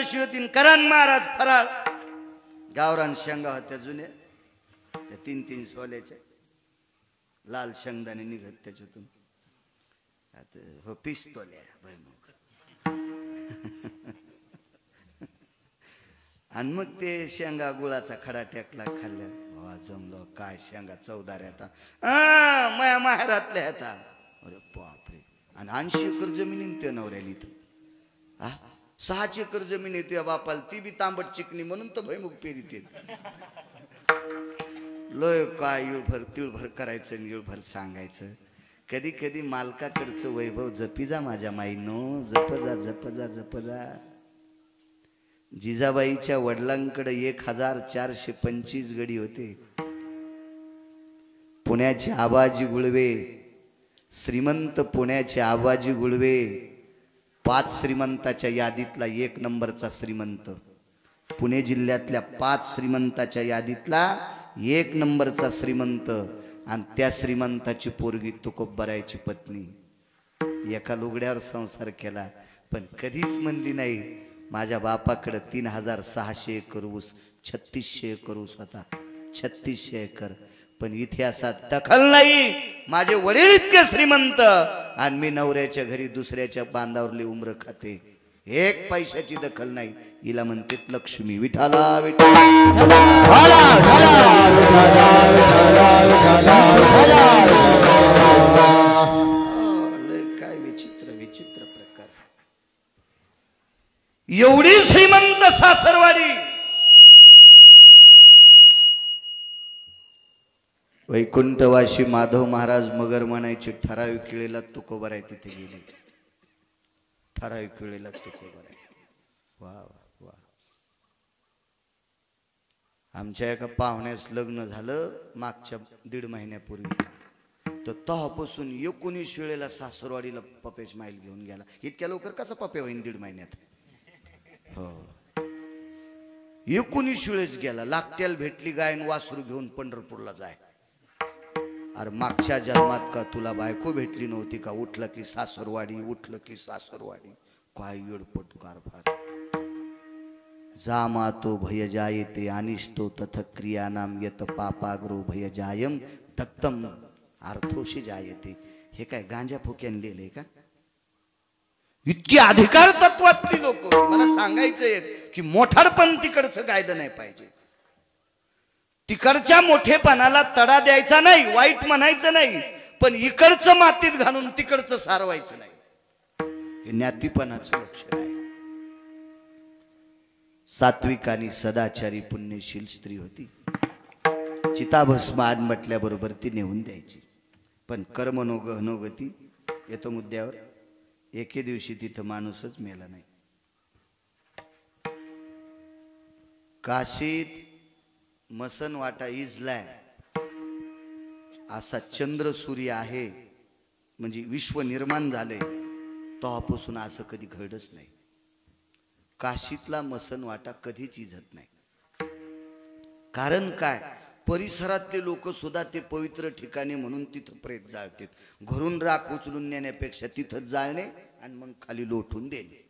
दिवशी होती करान महाराज फराळ गावरान शेंगा होत्या जुन्या त्या 3-3 सोल्याच्या लाल शेंगदाणे निघत त्याच्यातून हो पिस्तोल्या आणि मग ते शेंगा गुळाचा खडा टेकला खाल्ल्या वा जमलो काय शेंगा चवदार आता माया माहेरातल्या आता अरे बापरे आणि 80 एकर जमीन त्या नवऱ्याला इथं 6 एकर जमीन येते बापाला ती बी तांबट चिकणी म्हणून तर भैमुख पेरीत लय काय इळभर तिळभर करायचं इळभर सांगायचं कधी कधी मालकाकडचं वैभव जपी जा माझ्या माईनो जप जा जप जा जप जा जिजाबाईच्या वडिलांकडे 1425 गडी होते पुण्याचे आबाजी गुळवे श्रीमंत पुण्याचे आबाजी गुळवे 5 श्रीमंताच्या यादीतला 1 नंबरचा श्रीमंत पुणे जिल्ह्यातल्या 5 श्रीमंताच्या यादीतला 1 नंबरचा श्रीमंत आणि त्या श्रीमंताची पोरगी तुकोबरायची पत्नी एका लुगड्यावर संसार केला पण कधीच म्हणली नाही माझ्या बापाकडे 3600 एकर ऊस 3600 एकर ऊस होता 3600 एकर पण इतिहासात दखल नाही माझे वडील इतके श्रीमंत आणि मी नवऱ्याच्या घरी दुसऱ्याच्या बांधावरली उमर खाते 1 पैशाची दखल नाही हिला म्हणते लक्ष्मी विठाला काय विचित्र विचित्र प्रकार एवढी श्रीमंत सासरवाडी वैकुंठवाशी माधव महाराज मगर म्हणायचे ठराविक वेळेला तुकोबराय तिथे गेले ठराविक वेळेला तुकोबराय वा वा वा आमच्या एका पाहुण्यास लग्न झालं मागच्या 1.5 महिन्यापूर्वी तर तेव्हापासून 19 वेळेला सासरवाडीला पपेच माईल घेऊन गेला इतक्या लवकर कसा पपे होईन 1.5 महिन्यात हो 19 वेळेस गेला लागत्याला भेटली गायन वासरू घेऊन पंढरपूरला जाय अरे मागच्या जन्मात का तुला बायको भेटली नव्हती का उठलं की सासरवाडी उठलं की सासरवाडी काय येडपट कारभार जामातो भय जायते अनिष्टो तथ क्रियानाम यत पापाग्रो भय जायम दत्तम अर्थोशी जायते हे काय गांजा फुक्यान लिहिलंय का इतकी अधिकार तत्वातली लोक मला सांगायचं एक की मोठारपण तिकडचं गायलं नाही पाहिजे तिकडच्या मोठेपणाला तडा द्यायचा नाही वाईट म्हणायचं नाही पण इकडचं मातीत घालून तिकडचं सारवायचं नाही हे ज्ञातीपणाचं लक्षण आहे सात्विक आणि सदाचारी पुण्यशील स्त्री होती चिताभस्म आण म्हटल्याबरोबर ती नेऊन द्यायची पण कर्मनोगती येतो मुद्द्यावर एके दिवशी तिथं माणूसच मेला नाही काशीत मसन वाटा इजलाय असा चंद्र सूर्य आहे म्हणजे विश्व निर्माण झाले तेव्हापासून असं कधी घडलंच नाही काशीतला मसन वाटा कधीच इजत नाही कारण काय परिसरातले लोक सुद्धा ते पवित्र ठिकाणी म्हणून तिथं प्रेत जाळतात घरून राख उचलून नेण्यापेक्षा तिथं जाळणे आणि मग खाली लोटून देणे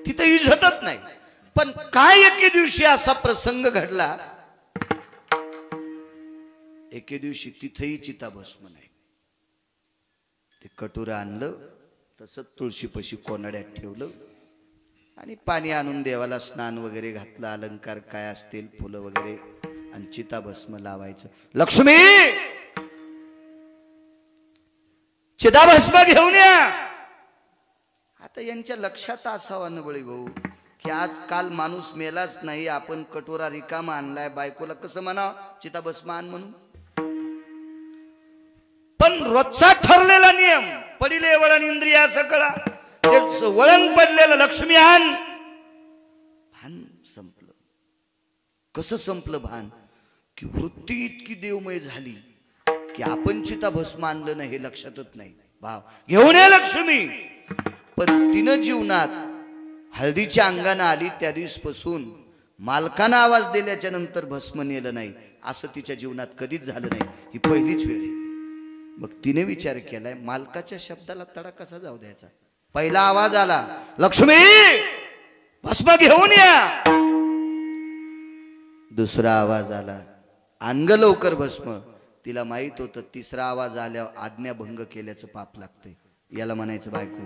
तिथं इजतच नाही पण काय एके दिवशी असा प्रसंग घडला एके दिवशी तिथेही चिताभस्म नाही ते कटोरं आणलं तसंच तुळशीपाशी कोनाड्यात ठेवलं आणि पाणी आणून देवाला स्नान वगैरे घातलं अलंकार काय असतील फुलं वगैरे आणि चिताभस्म लावायचं लक्ष्मी चिताभस्म घेऊन या आता यांच्या लक्षात असावं नबळी भाऊ की आज काल माणूस मेलाच नाही आपण कटोरा रिकामा आणलाय बायकोला कसं म्हणा चिताभस्म आण म्हणून पण रोजचा ठरलेला नियम पडिले वळण इंद्रिया सकळा वळण पडलेलं लक्ष्मी आण भान संपलं कसं संपलं भान की वृत्ती इतकी देवमय झाली की आपण चिताभस्म आणलं नाही हे लक्षातच नाही भाव घेऊन ये लक्ष्मी पण तिनं जीवनात हळदीच्या अंगाने आली त्या दिवसपासून मालकानं आवाज दिल्याच्या नंतर भस्म नेलं नाही असं तिच्या जीवनात कधीच झालं नाही ही पहिलीच वेळ आहे मग तिने विचार केलाय मालकाच्या शब्दाला तडा कसा जाऊ द्यायचा पहिला आवाज आला लक्ष्मी भस्म घेऊन या. दुसरा आवाज आला, आण ग लवकर भस्म. तिला माहित होतं तिसरा आवाज आल्यावर आज्ञाभंग केल्याचं पाप लागतंय. याला म्हणायचं बायको,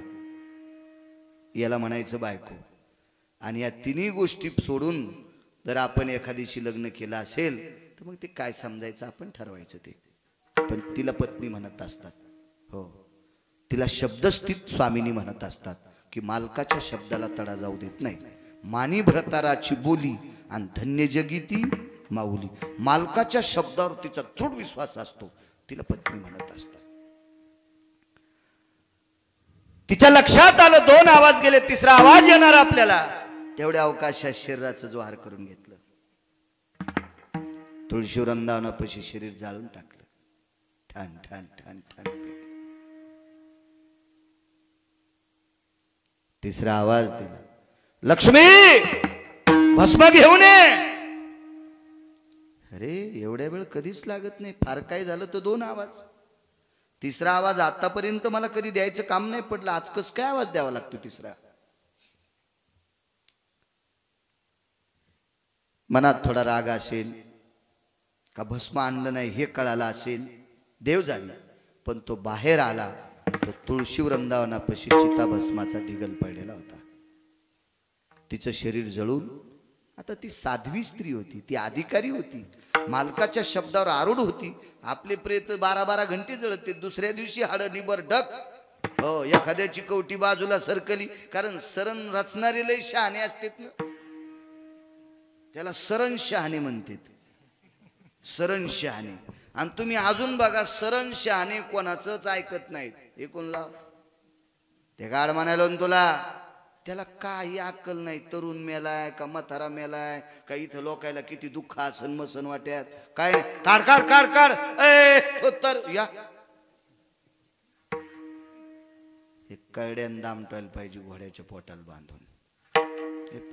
याला म्हणायचं बायको. आणि या तिन्ही गोष्टी सोडून जर आपण एखादीशी लग्न केलं असेल तर मग ते काय समजायचं आपण ठरवायचं ते. पण तिला पत्नी म्हणत असतात. हो, तिला शब्दस्थित स्वामिनी म्हणत असतात की मालकाच्या शब्दाला तडा जाऊ देत नाही. मानी भ्रताराची बोली आणि धन्य जगी ती माऊली. मालकाच्या शब्दावर तिचा दृढ विश्वास असतो, तिला पत्नी म्हणत असतात. तिच्या लक्षात आलं दोन आवाज गेले, तिसरा आवाज येणार आपल्याला. तेवढ्या अवकाशात शरीराचं जोहार करून घेतलं. तुळशी वृंदावनापाशी शरीर जाळून टाकलं. ठाण ठाण ठाण ठाण. तिसरा आवाज दिला, लक्ष्मी भस्म घेऊन ये. अरे एवढ्या वेळ कधीच लागत नाही. फार काय झालं तर दोन आवाज. तिसरा आवाज आतापर्यंत मला कधी द्यायचं काम नाही पडलं, आज कस काय आवाज द्यावा लागतो तिसरा. मनात थोडा राग असेल का भस्म आणलं नाही हे कळालं असेल, देव जाणे. पण तो बाहेर आला तो तुळशी वृंदावनापाशी चिता भस्माचा ढिगल पडलेला होता. तिचं शरीर जळून, आता ती साध्वी स्त्री होती, ती अधिकारी होती, मालकाच्या शब्दावर आरूढ होती. आपले प्रेत 12-12 घंटे जळते. दुसऱ्या दिवशी हाड निबर ढक. हो, एखाद्याची कवटी बाजूला सरकली, कारण सरण रचणारे लय शहाणे असतात ना, त्याला सरण शहाणे म्हणतात. सरण शहाणे. आणि तुम्ही अजून बघा, सरण शहाणे कोणाचंच ऐकत नाहीत. हे कोण लाव ते गाड म्हणायला तुला, त्याला काही अक्कल नाही. तरुण मेलाय का म्हातारा मेलाय का, इथं लोकायला किती दुःख असन मसन वाट्यात काय. काढ काढ काढ काढ तर या कळड्यान दामटायला पाहिजे घोड्याच्या पोटाला बांधून.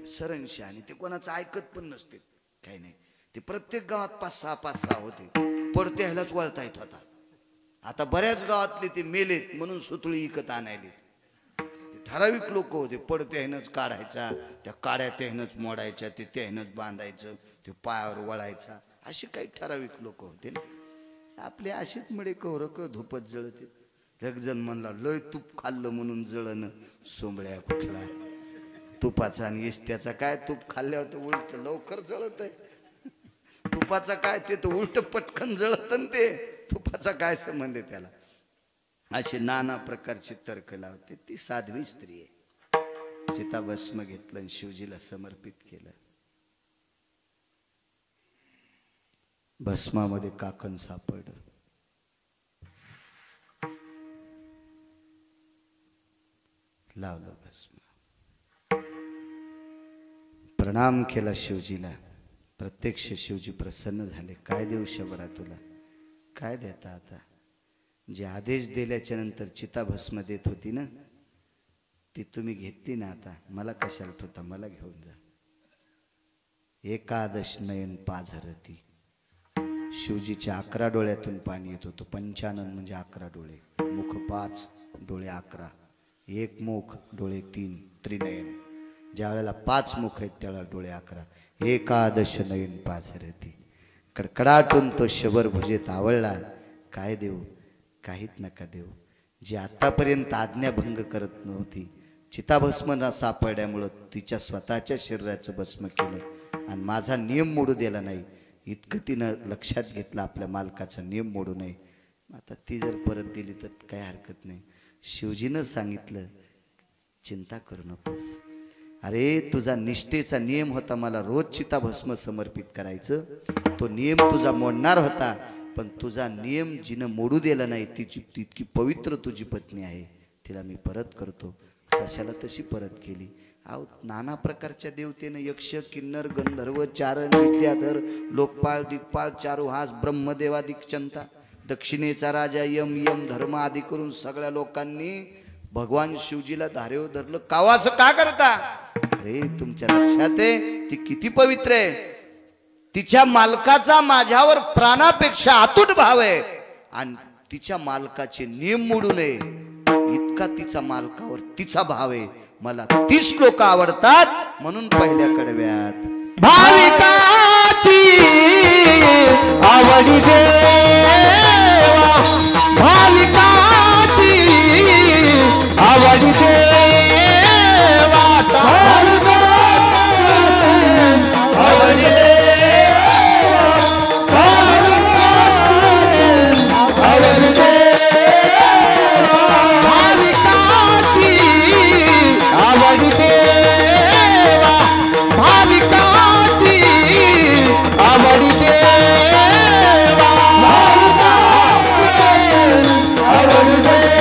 सरणशी आणि ते कोणाचं ऐकत पण नसते. काही नाही, ते प्रत्येक गावात 5-6 होते. पडते ह्यालाच वळता येत होता. आता बऱ्याच गावातले ते मेलेत म्हणून सुतळी इकत आणायले. ठराविक लोक होते, पडते ह्यानंच काढायचा, त्या काड्या त्यानंच मोडायच्या, ते त्यानंच बांधायचं, ते पायावर वळायचा. असे काही ठराविक लोक होते ना. आपले असेच मडे कौरक धुपत जळते. एक जण म्हणला, लय तूप खाल्लं म्हणून जळण. सोंबळ्या कुठला तुपाचा आणि इष्ट्याचा काय, तूप खाल्ल्यावर तर उलट लवकर जळत आहे. तुपाचा काय, ते तर उलट पटकन जळत. ते तुपाचा काय संबंध आहे त्याला. असे नाना प्रकारचे तर्क लावते. ती साध्वी स्त्री आहे. चिता भस्म घेतलं आणि शिवजीला समर्पित केलं. भस्मामध्ये काकण सापडलं. लावलं भस्म, प्रणाम केला शिवजीला. प्रत्यक्ष शिवजी प्रसन्न झाले. काय देऊ शबरा तुला, काय देता आता. जे आदेश दिल्याच्या नंतर चिता भस्म देत होती ना, ती तुम्ही घेतली ना. आता मला कशाला ठेवता, मला घेऊन जा. एकादश नयन पाझरती. शिवजीच्या 11 डोळ्यातून पाणी येत होतं. पंचानन म्हणजे 11 डोळे, मुख 5, डोळे 11. एक मुख, डोळे 3, त्रिनयन. ज्या वेळेला 5 मुख आहेत त्यावेळेला डोळे 11. एकादश नयन पाझरती. कडकडाटून तो शबर भुजेत आवळला. काय देऊ, काहीच नका देऊ. जी आतापर्यंत आज्ञाभंग करत नव्हती, चिताभस्म न सापडल्यामुळं तिच्या स्वतःच्या शरीराचं भस्म केलं आणि माझा नियम मोडू दिला नाही. इतकं तिनं लक्षात घेतलं, आपल्या मालकाचा नियम मोडू नये. आता ती जर परत दिली तर काही हरकत नाही. शिवजीनं सांगितलं, चिंता करू नकोस. अरे तुझा निष्ठेचा नियम होता मला रोज चिताभस्म समर्पित करायचं. तो नियम तुझा मोडणार होता, पण तुझा नियम जिनं मोडू दिला नाही, तिची इतकी पवित्र तुझी पत्नी आहे, तिला मी परत करतो. सशाला तशी परत केली. अहो, नाना प्रकारच्या देवतेनं यक्ष, किन्नर, गंधर्व, चारण, विद्याधर, लोकपाळ, दिक्पाळ, चारुहास, ब्रह्मदेवादिक चंता, दक्षिणेचा राजा यम, यम धर्म आदी करून सगळ्या लोकांनी भगवान शिवजीला धारेवर धरलं. कावा असं का करता. अरे तुमच्या लक्षात आहे ती किती पवित्र आहे. तिच्या मालकाचा माझ्यावर प्राणापेक्षा अतूट भाव आहे आणि तिच्या मालकाचे नियम मोडू नये इतका तिचा मालकावर तिचा भाव आहे. मला 30 लोक आवडतात म्हणून पहिल्या कडव्यात भाविकाची आवडी देवा, भाविकाची आवडी देवा, आवडी देवा, आवडी देवा, भाविकाची आवडी देवा, भाविकाची आवडी देवा, आवडी देवा,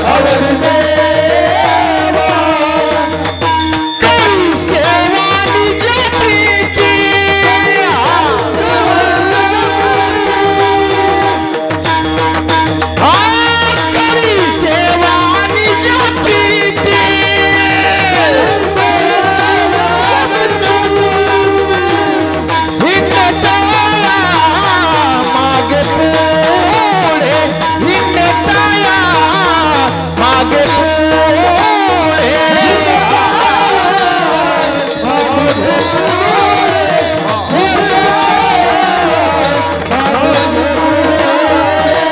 आवडी देवा, करी सेवा निज प्रीती, करी सेवा निज प्रीती, हिंडताया मागे पुढे, हिंडताया मागे पुढे,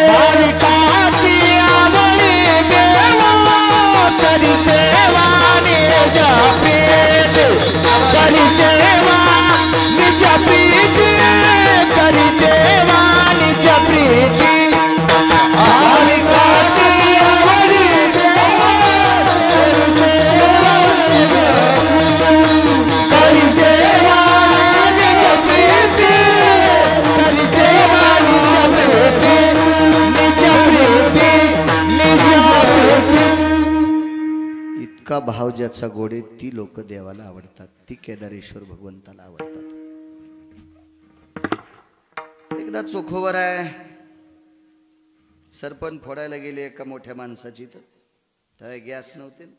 भाविकाची आवडी देवा, करी सेवा निज प्रीती, करी सेवा निज प्रीती, करी सेवा निज प्रीती, भाविकाची आवडी देवा, करी सेवा निज प्रीती, करी सेवा निज प्रीती, निज प्रीती, निज प्रीती. इतका भाव ज्याचा गोडे ती लोक देवाला आवडतात, ती केदारेश्वर भगवंताला आवडतात. एकदा चोखोवर आहे सरपण फोडायला गेले एका मोठ्या माणसाची, तर गॅस नव्हते ना.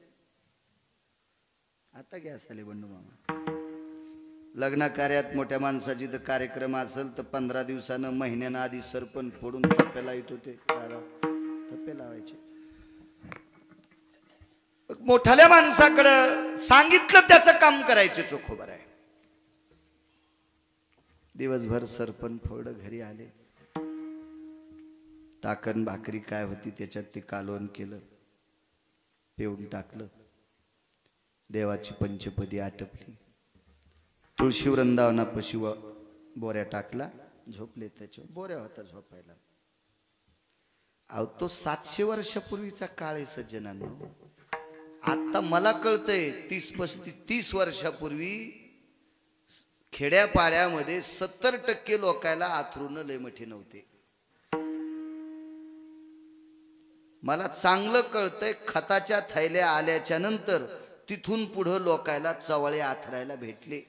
आता गॅस आले बंडू मामा. लग्न कार्यात मोठ्या माणसाची तर कार्यक्रम असेल तर 15 दिवसानं महिन्यानं आधी सरपण फोडून थप्पे लावत होते. थप्पे लावायचे. मोठ्याल्या माणसाकडं सांगितलं त्याचं काम करायचे चोखोबर आहे. दिवसभर सरपण फोड घरी आले. ताकण भाकरी काय होती त्याच्यात ते कालवण केलं, पिऊन टाकलं. देवाची पंचपदी आटपली. तुळशी वृंदावनापाशी बोऱ्या टाकला, झोपले. त्याच्या बोऱ्या होता झोपायला. अहो तो 700 वर्षापूर्वीचा काळ आहे सज्जनांनो. आता मला कळतंय 30 वर्षापूर्वी खेड्यापाड्यामध्ये 70% लोकांना आथरून लय मोठे नव्हते. मला चांगलं कळतंय खताच्या थैल्या आल्याच्या नंतर तिथून पुढे लोकांना चवळे आथरायला भेटले.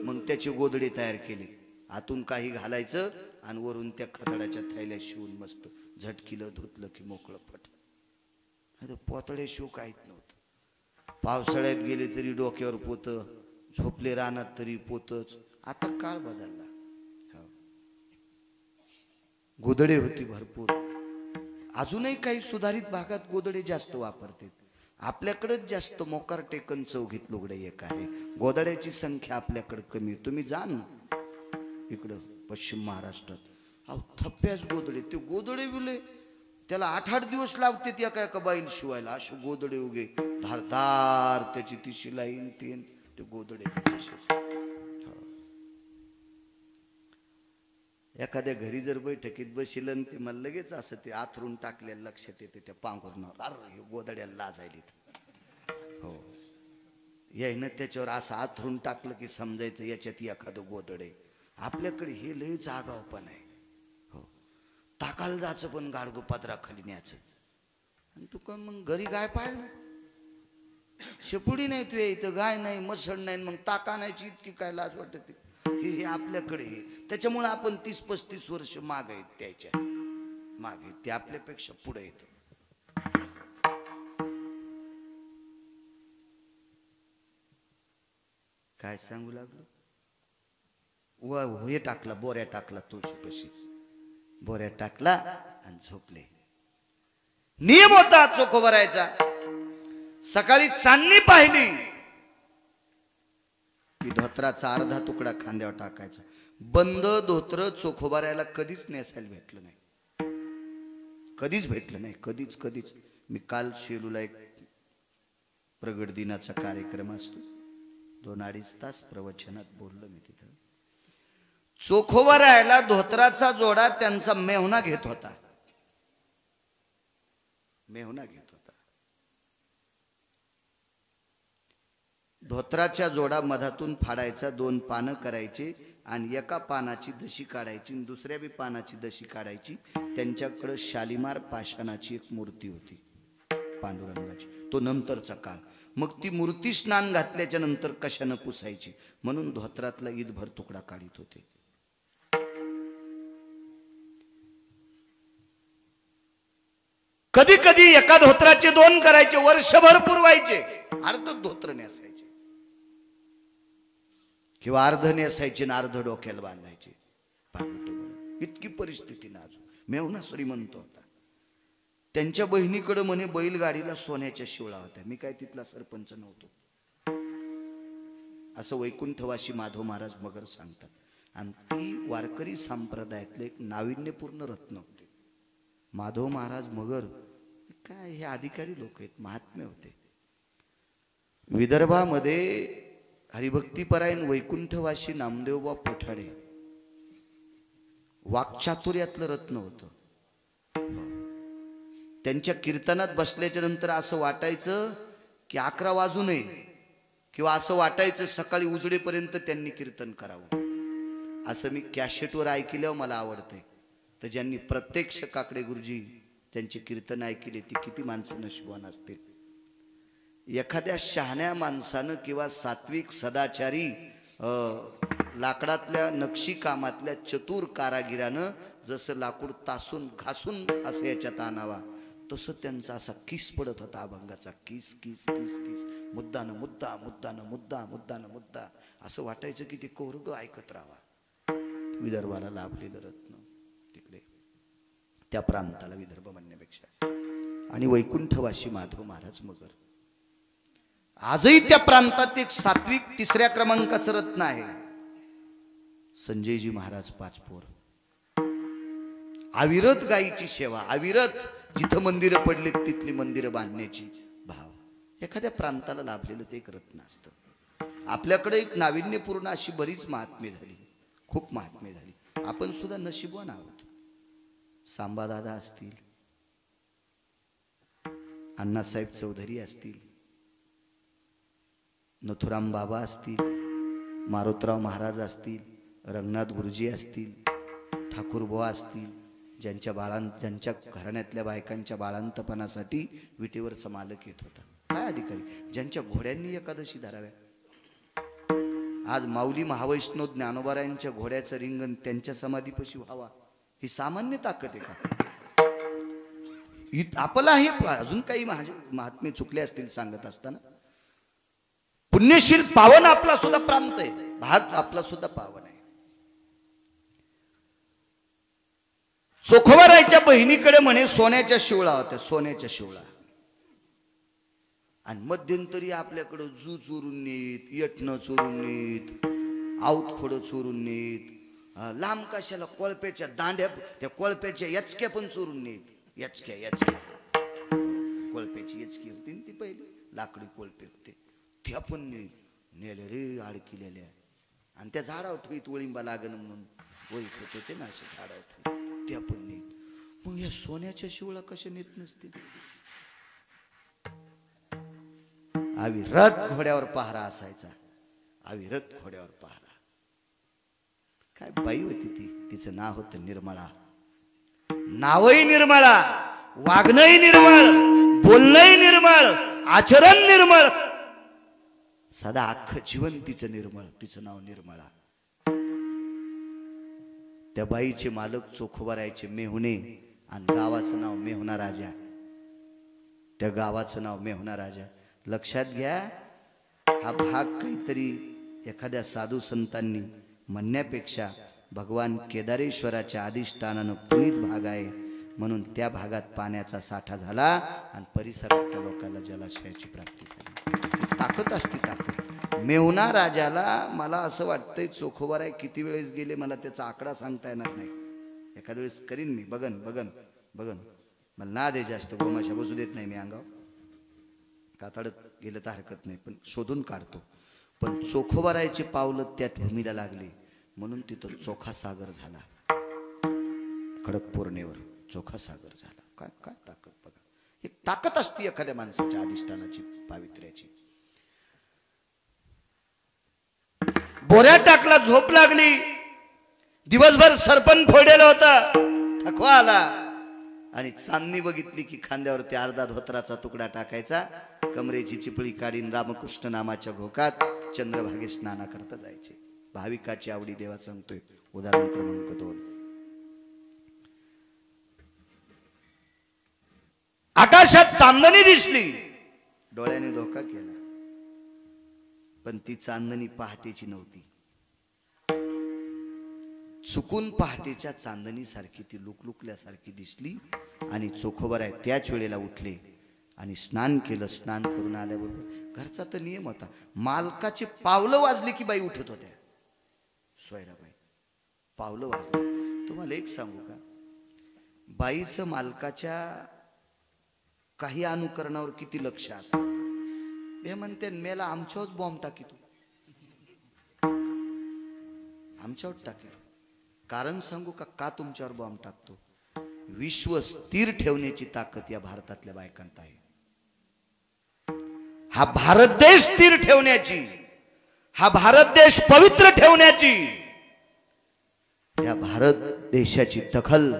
मग त्याची गोदडी तयार केली. आतून काही घालायचं आणि वरून त्या खताडाच्या थैल्या शिवून मस्त झटकिलं धुतलं की मोकळं फट. पोतळे शिव काहीच नव्हतं. पावसाळ्यात गेले तरी डोक्यावर पोत, झोपले रानात तरी पोतच. आता काळ बदलला. गोदडे होती भरपूर. अजूनही काही सुधारित भागात गोदडे जास्त वापरतात. आपल्याकडेच जास्त मोकार टेकन चौघीत लुगडे एक आहे. गोदड्याची संख्या आपल्याकडे कमी. तुम्ही जा ना इकडं पश्चिम महाराष्ट्रात, अहो थप्प्याच गोदडे. ते गोदडे बिले त्याला 8-8 दिवस लागते त्या एका बाईल शिवायला. असे गोदडे उगे धारदार त्याची ती शिलाईन तीन ते गोदडे तसेच. एखाद्या घरी जर बैठकीत बसिलं ते मला लगेच असं ते आथरून टाकलेलं लक्षात येते त्या पांघरूणावर. अरे गोदड्याला लाजायली. हो यायनं त्याच्यावर असं आथरून टाकलं की समजायचं याच्यात एखादं गोदडे. आपल्याकडे हे लयच आगावपण आहे. हो टाकायला जायचं पण गाडगो पात्राखाली न्यायचं. आणि तू का मग घरी गाय पाळणं शेपुडी नाही तू इथं गाय नाही मसण नाही मग ताका नाहीची इतकी काय लाज वाटते. हे आपल्याकडे. त्याच्यामुळे आपण 30-35 वर्ष माग आहेत त्याच्या मागे. ते आपल्यापेक्षा पुढे येत. काय सांगू लागलो. हे टाकला बोऱ्या टाकला तुळशीपाशी. बोऱ्या टाकला आणि झोपले. नियम होता चोखोबरायचा. सकाळी चांदणी पाहिली की धोत्राचा अर्धा तुकडा खांद्यावर टाकायचा. बंद धोत्र चोखोबाऱ्याला कधीच नेसायला भेटलं नाही, कधीच भेटलं नाही, कधीच कधीच. मी काल शेलूला एक प्रगट दिनाचा कार्यक्रम असतो, 2-2.5 तास प्रवचनात बोललो मी तिथं. चोखोबाऱ्याला धोत्राचा जोडा त्यांचा मेहुणा घेत होता, मेहुणा घेत होता. धोत्राच्या जोडा मधातून फाडायचा, 2 पानं करायचे आणि एका पानाची दशी काढायची, दुसऱ्या बी पानाची दशी काढायची. त्यांच्याकडे शालिमार पाषाणाची एक मूर्ती होती पांडुरंगाची, तो नंतरचा काळ. मग ती मूर्ती स्नान घातल्याच्या नंतर कशानं पुसायची, म्हणून धोत्रातला ईदभर तुकडा काढीत होते. कधी कधी एका धोत्राचे 2 करायचे, वर्षभर पुरवायचे, अर्ध धोत्र नेसायचे किंवा अर्ध नेसायचे आणि अर्ध डोक्याला बांधायचे. इतकी परिस्थिती नाजूक. मेहुणा श्रीमंत होता. त्यांच्या बहिणीकडे म्हणे बैलगाडीला सोन्याच्या शिवळा होत्या. मी काय तिथला सरपंच नव्हतो, असं वैकुंठवासी माधव महाराज मगर सांगतात. आणि ती वारकरी संप्रदायातले एक नाविन्यपूर्ण रत्न होते माधव महाराज मगर. काय हे अधिकारी लोक आहेत, महात्मे होते. विदर्भामध्ये हरिभक्तीपरायण वैकुंठवासी नामदेवबा पठाडे वाक्चातुर्यातलं रत्न होतं. त्यांच्या कीर्तनात बसल्याच्या नंतर असं वाटायचं की 11 वाजू नये, किंवा असं वाटायचं सकाळी उजडेपर्यंत त्यांनी कीर्तन करावं. असं मी कॅसेटवर ऐकल्यावर मला आवडतंय. तर ज्यांनी प्रत्यक्ष काकडे गुरुजी त्यांचे कीर्तन ऐकले ती किती माणसं नशिबवान असतील. एखाद्या शहाण्या माणसानं किंवा सात्विक सदाचारी लाकडातल्या नक्षी कामातल्या चतुर कारागिरानं जसं लाकूड तासून घासून असं याच्यात आणावा, तसं त्यांचा असा किस पडत होता, अभंगाचा किस किस किस किस, मुद्दानं मुद्दा, मुद्दानं मुद्दा, मुद्दानं मुद्दा. असं वाटायचं की ते कोरग ऐकत राहावा. विदर्भाला लाभलेलं रत्न तिकडे त्या प्रांताला विदर्भ म्हणण्यापेक्षा. आणि वैकुंठवासी माधव महाराज मगर आजही त्या प्रांतात एक सात्विक 3ऱ्या क्रमांकाचं रत्न आहे. संजयजी महाराज पाचपोर, अविरत गायीची सेवा, अविरत जिथं मंदिरं पडली तिथली मंदिरं बांधण्याची भाव. एखाद्या प्रांताला लाभलेलं ते एक रत्न असतं. आपल्याकडे एक नाविन्यपूर्ण अशी बरीच महात्मे झाली, खूप महात्मे झाली. आपण सुद्धा नशीबवान आहोत. सांबादादा असतील, अण्णासाहेब चौधरी असतील, नथुराम बाबा असतील, मारुतराव महाराज असतील, रंगनाथ गुरुजी असतील, ठाकूरबुवा असतील, ज्यांच्या घराण्यातल्या बायकांच्या बाळांतपणासाठी विटेवरचा मालक येत होता. काय अधिकारी, ज्यांच्या घोड्यांनी एकादशी धराव्या. आज माऊली महावैष्णव ज्ञानोबारायांच्या घोड्याचं रिंगण त्यांच्या समाधीपाशी व्हावा, ही सामान्य ताकद आहे का? आपला हे अजून काही महात्मे चुकले असतील सांगत असताना. पुण्यशील पावन आपला सुद्धा प्रांत आहे, भाग आपला सुद्धा पावन आहे. चोखोबारायच्या बहिणीकडे म्हणे सोन्याच्या शिवळा होत्या, सोन्याच्या शिवळा. आणि मध्यंतरी आपल्याकडं जू चोरून नेत, यटणं चोरून नेत, आऊत खोडं चोरून नेत, लांब कशाला कोळप्याच्या दांड्या, त्या कोळप्याच्या यचक्या पण चोरून नेत. यचक्या कोळप्याची यचकी होती ती पहिली, लाकडी कोळपे होते, त्या पण नेल्या रे आडकिलेल्या. आणि त्या झाडावर ठेवीत वळिंबा लागण म्हणून वळीत होते ते ना, असे झाडावर ठेवीत त्या पण नेत. मग या सोन्याच्या शिवळा कशा नेत नसतील? अविरत घोड्यावर पहारा असायचा, अविरत घोड्यावर पहारा. काय बाई होती ती, तिचं नाव होतं निर्मळा. नावही निर्मळा, वागणंही निर्मळ, बोलणंही निर्मळ, आचरण निर्मळ, सदा अख्खं जीवन तिचं निर्मळ. तिचं नाव निर्मळा. त्या बाईचे मालक चोखोबारायचे मेहुणे, आणि गावाचं नाव मेहुणा राजा. त्या गावाचं नाव मेहुणा राजा. लक्षात घ्या, हा भाग काहीतरी एखाद्या साधू संतांनी म्हणण्यापेक्षा भगवान केदारेश्वराच्या अधिष्ठानानं पुनीत भाग आहे. म्हणून त्या भागात पाण्याचा साठा झाला आणि परिसरातल्या लोकांना जलाशयाची प्राप्ती झाली. ताकद असती ताकद. मेहुणा राजाला मला असं वाटतंय चोखोबाराय किती वेळेस गेले मला त्याचा आकडा सांगता येणार नाही. एखाद्या वेळेस करीन मी, बघन बघन बघन. मला ना दे जास्त गोमाशा बसू देत नाही मी अंगावर. कातडत गेलं तर हरकत नाही पण शोधून काढतो. पण चोखोबारायचे पावलं त्या भूमीला लागले म्हणून तिथं चोखा सागर झाला. खडक पूर्णेवर चोखा सागर झाला. काय काय ताकद बघा. एक ताकद असती एखाद्या माणसाच्या अधिष्ठानाची पावित्र्याची. बोऱ्या टाकला झोप लागली. दिवसभर सरपण फोडेलं होतं. थकवा आला आणि चांदणी बघितली की खांद्यावरती अर्धा धोत्राचा तुकडा टाकायचा. कमरेची चिपळी काढीन रामकृष्ण नामाच्या घोकात चंद्रभागे स्नाना करता जायचे. भाविकाची आवडी देवा सांगतोय. उदाहरण क्रमांक 2. आकाशात चांदणी दिसली. डोळ्याने धोका केला पण ती चांदणी पहाटेची नव्हती. चुकून पहाटेच्या चांदणी सारखी ती लुकलुकल्यासारखी दिसली आणि चोखोबाराय त्याच वेळेला उठले आणि स्नान केलं. स्नान करून आल्याबरोबर घरचा तर नियम होता मालकाचे पावलं वाजले की बाई उठत होत्या. सोयराबाई पावलं वाजले. तुम्हाला एक सांगू का, बाईचं मालकाच्या काही अनुकरणावर किती लक्ष असतं. हे म्हणते मेला आमच्यावरच बॉम्ब टाकी तू, आमच्यावर टाकी तू. कारण सांगू का का तुमच्यावर बॉम्ब टाकतो. विश्व स्थिर ठेवण्याची ताकद या भारतातल्या बायकांत आहे. हा भारत देश स्थिर ठेवण्याची, हा भारत देश पवित्र ठेवण्याची, या भारत देशाची दखल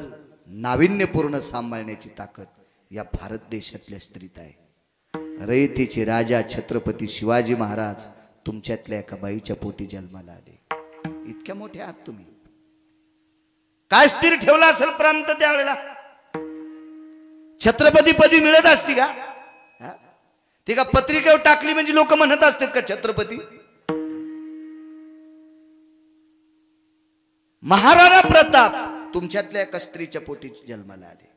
नाविन्यपूर्ण सांभाळण्याची ताकद या भारत देशातल्या स्त्रीत आहे. रयतेचे राजा छत्रपती शिवाजी महाराज तुमच्यातल्या एका बाईच्या पोटी जन्माला आले. इतक्या मोठे आहात तुम्ही. काय स्थिर ठेवला असेल प्रांत त्यावेळेला. छत्रपती पदी मिळत असती का. ते का पत्रिकेवर टाकली म्हणजे लोक म्हणत असतात का छत्रपती. महाराणा प्रताप तुमच्यातल्या एका स्त्रीच्या पोटी जन्माला आले.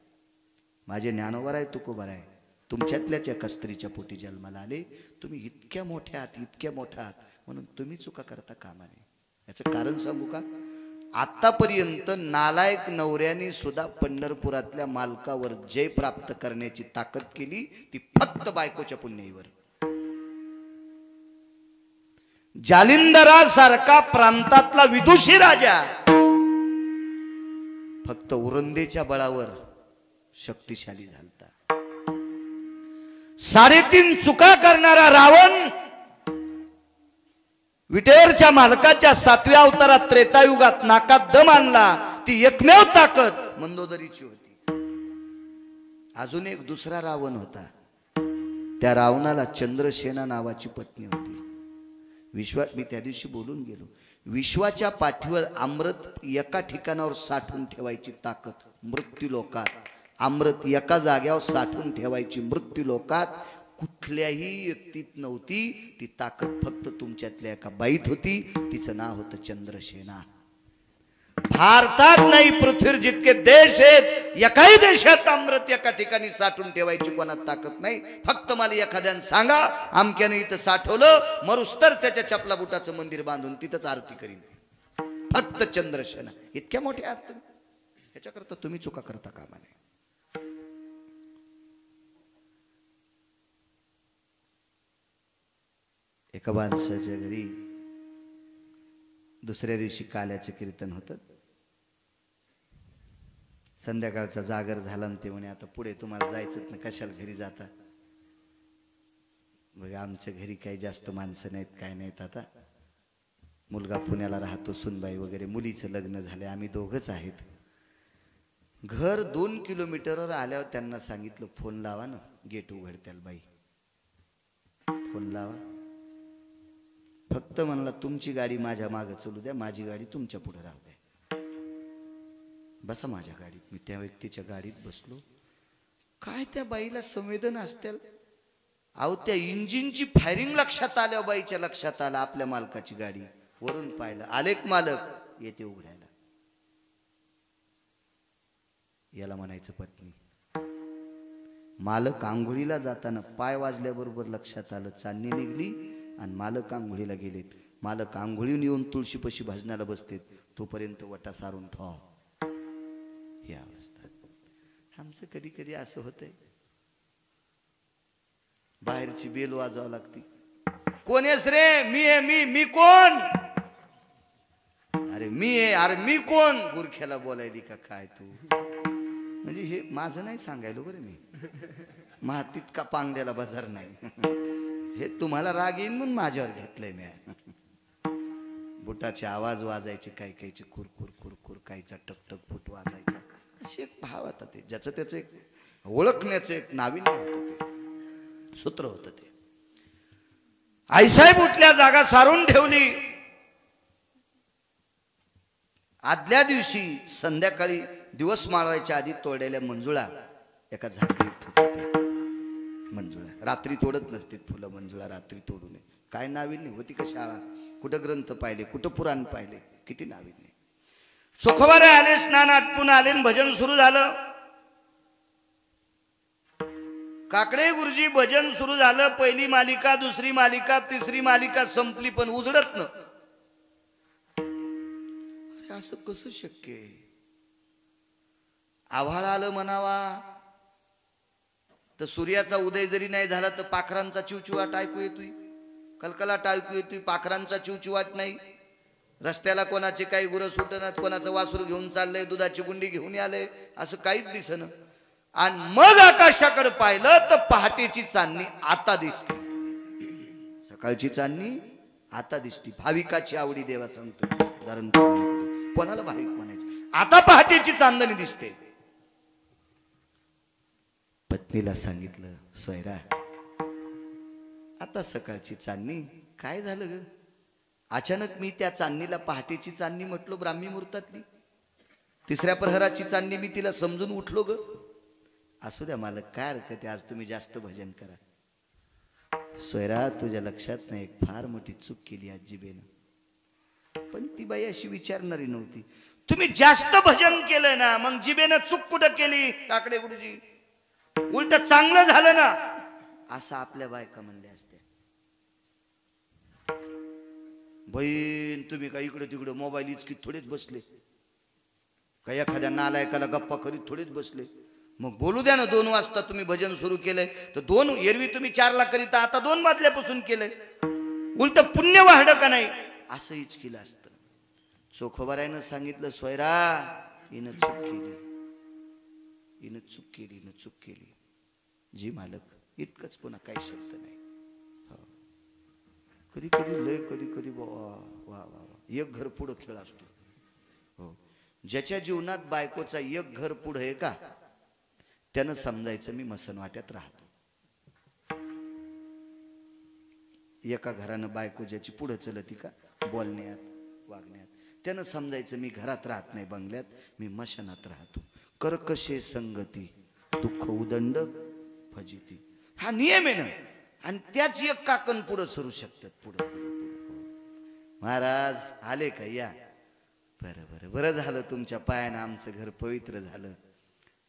माझे ज्ञानोबराय तुकोबाराय तुमच्यातल्याच एका स्त्रीच्या पोटी जन्माला आले. तुम्ही इतक्या मोठ्या आहात, इतक्या मोठ्या आहात म्हणून तुम्ही चुका करता कामा नये. याचं कारण सांगू का. आतापर्यंत नालायक नवऱ्याने सुद्धा पंढरपुरातल्या मालकावर जय प्राप्त करण्याची ताकद केली ती फक्त बायकोच्या पुण्याईवर. जालिंदरासारखा प्रांतातला विदुषी राजा फक्त उरंदेच्या बळावर शक्तिशाली झालता. 3.5 चुका करणारा रावण विटेरच्या मालकाच्या 7व्या अवतारात त्रेतायुगात नाकात दम आणला. ती एकमेव ताकद मंदोदरीची होती. अजून एक दुसरा रावण होता. त्या रावणाला चंद्रसेना नावाची पत्नी होती. मी त्या दिवशी बोलून गेलो. विश्वाच्या पाठीवर अमृत एका ठिकाणावर साठवून ठेवायची ताकद मृत्यू लोकात. अमृत एका जाग्यावर साठवून ठेवायची मृत्यू लोकात कुठल्याही व्यक्तीत नव्हती. ती ताकद फक्त तुमच्यातल्या एका बाईत होती. तिचं नाव होतं चंद्रसेना. भारतात नाही पृथ्वीवर जितके देश आहेत एकाही देशात अमृत एका ठिकाणी साठवून ठेवायची कोणात ताकद नाही. फक्त मला एखाद्याने सांगा आमक्याने इथं साठवलं मरुस्तर त्याच्या चपला बुटाचं मंदिर बांधून तिथंच आरती करीन. फक्त चंद्रसेना. इतक्या मोठ्या आहात तुम्ही. ह्याच्याकरता तुम्ही चुका करता कामा नये. एका माणसाच्या घरी दुसऱ्या दिवशी काल्याचं कीर्तन होतं. संध्याकाळचा जागर झाला आणि ते म्हणे आता पुढे तुम्हाला जायचं ना कशाला घरी जाता. बघ आमच्या घरी काही जास्त माणसं नाहीत काय नाहीत. आता मुलगा पुण्याला राहतो सुनबाई वगैरे मुलीचं लग्न झाले आम्ही दोघंच आहेत. घर 2 किलोमीटरवर आल्यावर त्यांना सांगितलं फोन लावा ना गेट उघडत्याल बाई. फोन लावा. फक्त म्हणला तुमची गाडी माझ्या मागे चालू द्या माझी गाडी तुमच्या पुढे राहू द्या. बसा माझ्या गाडीत. मी त्या व्यक्तीच्या गाडीत बसलो. काय त्या बाईला संवेदना असतील. अहो त्या इंजिनची फायरिंग लक्षात आल्या बाईच्या लक्षात आलं आपल्या मालकाची गाडी. वरून पाहिलं आलेक मालक येते उघडायला. याला म्हणायचं पत्नी. मालक आंघोळीला जाताना पाय वाजल्याबरोबर लक्षात आलं चांदणी निघली आणि मालक आंघोळीला गेलेत. मालक आंघोळीहून येऊन तुळशीपाशी भजनाला बसतेत, तोपर्यंत वटा सारून ठेवा. ही अवस्था. आमचं कधी कधी असं होतंय, बाहेरची बेल वाजवावं लागती. कोण आहेस रे? मी आहे. मी कोण? अरे मी आहे. अरे मी कोण? गुरख्याला बोलायली का काय तू? म्हणजे हे माझं नाही सांगायलो बरं, मी महातीत का पांगड्याला बाजार नाही. हे तुम्हाला राग येईल म्हणून माझ्यावर घेतलंय मी. बुटाचे आवाज वाजायचे, काही काहीचे कुरकुर कुरकुर, काहीचा टकटक फुट वाजायचा. असे एक भाव होता ते, ज्याचं त्याचं एक ओळखण्याचं एक नाविन्य होतं, ते सूत्र होतं ते. आईसाहेब उठल्या, जागा सारून ठेवली. आदल्या दिवशी संध्याकाळी दिवस माळवायच्या आधी तोडलेल्या मंजुळा एका झाडीत होत्या. मंजुळा रात्री तोडत नसते फुलं, मंजुळा रात्री तोडू नये. काय नाविन्य होती का शाळा? कुठं ग्रंथ पाहिले, कुठं पुराण पाहिले, किती नाविन्य. सुखोबारे आले, स्नान आटपून आले, भजन सुरू झालं. काकडे गुरुजी भजन सुरू झालं. पहिली मालिका, दुसरी मालिका, तिसरी मालिका संपली, पण उजडत न. अरे असं कसं शक्य आहे? आभाळ आलं म्हणावा तर सूर्याचा उदय जरी नाही झाला तर पाखरांचा चिवचिवाट ऐकू येतोय, कलकलाट ऐकू येतोय, पाखरांचा चिवचिवाट नाही. रस्त्याला कोणाचे काही गुरं सुटणार, कोणाचं वासरू घेऊन चाललंय, दुधाची गुंडी घेऊन आलंय, असं काहीच दिसणं. आणि मग आकाशाकडे पाहिलं तर पहाटेची चांदणी आता दिसते. सकाळची चांदणी आता दिसते. भाविकाची आवडी देवा सांगतो. उदाहरण कोणाला भाविक म्हणायचं? आता पहाटेची चांदणी दिसते. पत्नीला सांगितलं, सोयरा आता सकाळची चांदणी. काय झालं ग? अचानक मी त्या चांदणीला पहाटेची चांदणी म्हटलो, ब्राह्मी मुहूर्तातली. तिसऱ्या प्रहराची चांदणी मी तिला समजून उठलो ग. असू द्या मालक, काय हरकत आहे, आज तुम्ही जास्त भजन करा. सोयरा तुझ्या लक्षात नाही, एक फार मोठी चूक केली आजीबेनं. पण ती बाई अशी विचारणारी नव्हती. तुम्ही जास्त भजन केलंय ना, मग जिबेनं चूक कुठं केली काकडे गुरुजी? उलट चांगलं झालं ना, असं आपल्या बायका म्हणल्या असत्या. बहीण तुम्ही का इकडे तिकडे मोबाईल इचकीत थोडेच बसले, का एखाद्या नालायकाला गप्पा करीत थोडेच बसले? मग बोलू द्या ना. 2 वाजता तुम्ही भजन सुरू केलंय तर 2, एरवी तुम्ही 4ला करीत, आता 2 वाजल्यापासून केलंय. उलट पुण्य वाढलं का नाही, असं इचकीलं असतं. चोखोबारायनं सांगितलं, सोयरा हिनं चूक केली, हिनं चूक केली, हिनं चूक केली. जी मालक, इतकंच, पुन्हा काही शब्द नाही. कधी कधी लय, कधी कधी वा वा वा, एक घर पुढं खेळ असतो. हो, ज्याच्या जीवनात बायकोचा एक घर पुढं आहे का, त्यानं समजायचं मी मसनवाट्यात राहतो. एका घरानं बायको ज्याची पुढं चलती का बोलण्यात वागण्यात, त्यानं समजायचं मी घरात राहत नाही बंगल्यात, मी मशनात राहतो. कर्कशे संगती दुःख उदंड फजिती, हा नियम आहे ना. आणि त्याच एक काकण पुढं सरू शकतात. पुढं महाराज आले का? या. बरं बरं बरं झालं तुमच्या पायानं आमचं घर पवित्र झालं.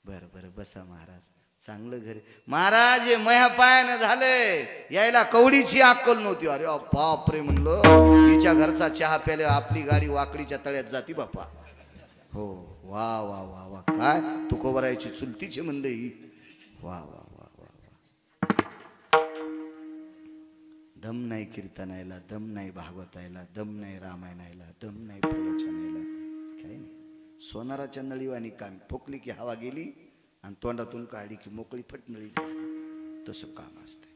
बरं बरं बसा महाराज, चांगलं घर. महाराज हे मया पायानं झालंय, यायला कवडीची अक्कल नव्हती. अरे बापरे म्हणलं, तिच्या घरचा चहा प्याले आपली गाडी वाकडीच्या तळ्यात जाती बापा. हो, वा वा वा वा, काय तुकोबरायची चुलतीची म्हणलं ही. वा वा वा वा वा. दम नाही कीर्तनायला, दम नाही भागवतायला, दम नाही रामायणायला, दम नाही प्रवचनायला, काही नाही. सोनाराच्या नळीवानी काम, फुकली की हवा गेली आणि तोंडातून काढली की मोकळी फटनळी, तसं काम असतं.